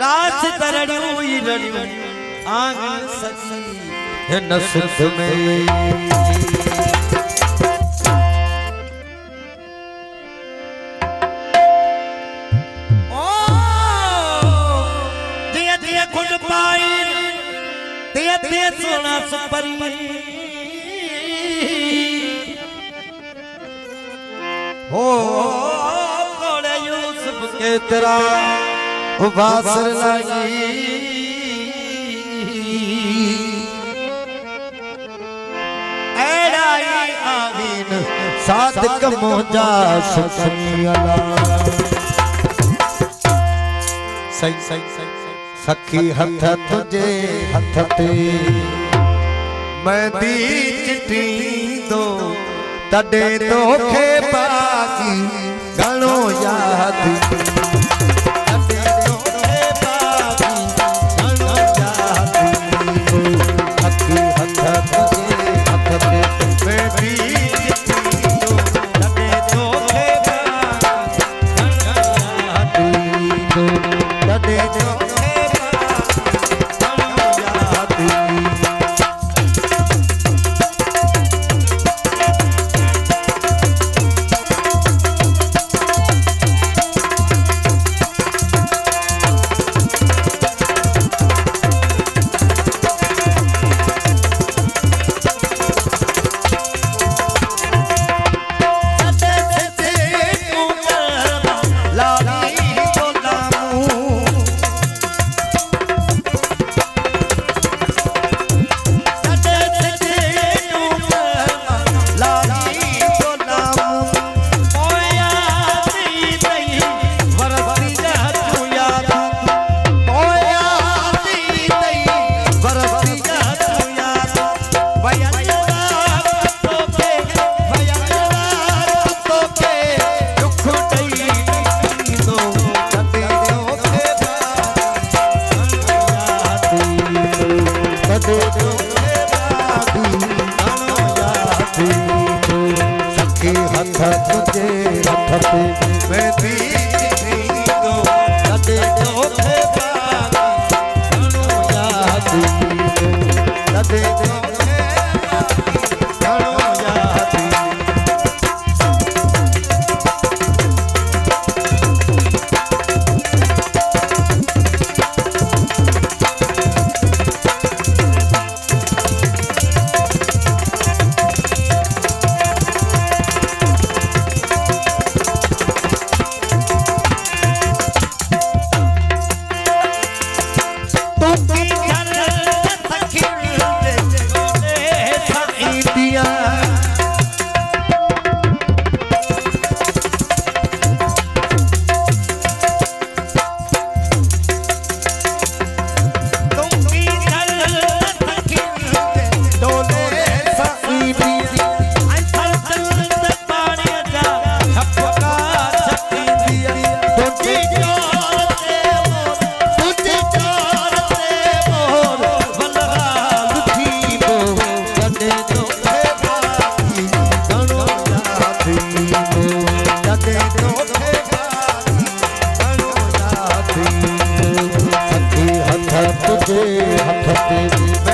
रास तरड़ू रड़ू आंगन सची है नसत में दिया सोना सुपरी हो कोड़े यूसुफ के तेरा उबासर लगी एड़ाई आमीन सादिक मोजा सुखनी अला सही सही सही सखी हथ तुझे हथ ते मैं दी चिट्ठी दो तडे तोखे बाकी घणो याद तडे तोखे बाकी घणो याद सखी हथ तुझे हथ ते मैं दी चिट्ठी दो तडे तोखे बाकी घणो याद तडे सखी हथ तुझे हथ ते मैं दी चिट्ठी दो तडे तोखे बाकी घणो याद तडे तोखे बाकी घणो याद तुझे हथ ते